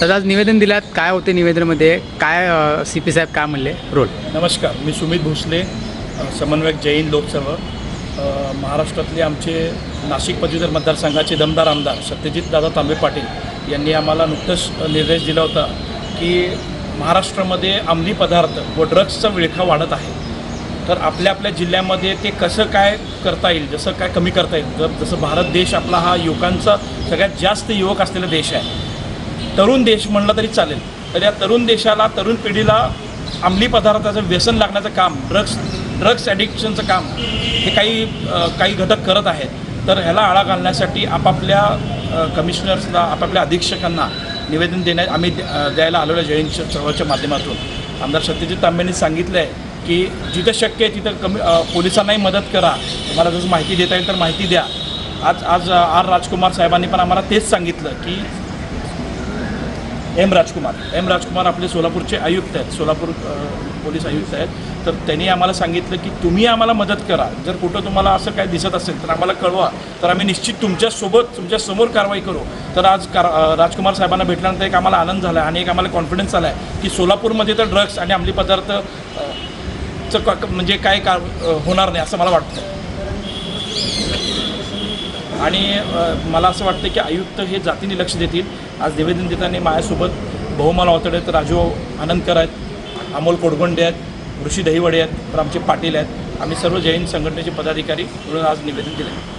तर आज निवेदन दिल्यात, काय होते निवेदनामध्ये, काय CP साहेब काय म्हणले रोल? नमस्कार, मी सुमित भोसले, समन्वयक जैन लोकसभा. महाराष्ट्रातले आमचे नाशिक पदवीधर मतदारसंघाचे दमदार आमदार सत्यजित दादा तांबे पाटील यांनी आम्हाला नुकतंच निर्देश दिला होता की महाराष्ट्रामध्ये अंमली पदार्थ व ड्रग्सचा विळखा वाढत आहे. तर आपल्या आपल्या जिल्ह्यामध्ये ते कसं काय करता येईल, जसं काय कमी करता येईल. जसं भारत देश आपला हा युवकांचा सगळ्यात जास्त युवक असलेला देश आहे, तरुण देश म्हणलं तरी चालेल. तर या तरुण देशाला, तरुण पिढीला अंमली पदार्थाचं व्यसन लागण्याचं काम, ड्रग्स ॲडिक्शनचं काम हे काही घटक करत आहेत. तर ह्याला आळा घालण्यासाठी आपापल्या कमिशनर्सला, आपापल्या अधीक्षकांना निवेदन आम्ही द्यायला आलेलो जैन चळवळीच्या माध्यमातून. आमदार सत्यजित तांबेंनी सांगितलं आहे की जिथं शक्य आहे तिथं पोलिसांनाही मदत करा, तुम्हाला जसं माहिती देता येईल तर माहिती द्या. आज आर राजकुमार साहेबांनी पण आम्हाला तेच सांगितलं की एम राजकुमार आपले सोलापूरचे आयुक्त आहेत, सोलापूर पोलीस आयुक्त आहेत. तर त्यांनी आम्हाला सांगितलं की तुम्ही आम्हाला मदत करा, जर कुठं तुम्हाला असं काय दिसत असेल तर आम्हाला कळवा, तर आम्ही निश्चित तुमच्यासमोर कारवाई करू. तर आज राजकुमार साहेबांना भेटल्यानंतर एक आम्हाला आनंद झाला आहे आणि एक आम्हाला कॉन्फिडन्स आला आहे की सोलापूरमध्ये तर ड्रग्स आणि अंमली पदार्थ म्हणजे काय होणार नाही असं मला वाटतं. आणि मला असं वाटतं की आयुक्त हे जातीने लक्ष देतील. आज निवेदन देताना माझ्यासोबत बहुमाल अवतडे आहेत, राजू आनंदकर आहेत, अमोल कोडगोंडे आहेत, ऋषी दहिवडे आहेत, तर आमचे पाटील आहेत. आम्ही सर्व जैन संघटनेचे पदाधिकारी म्हणून आज निवेदन दिलं आहे.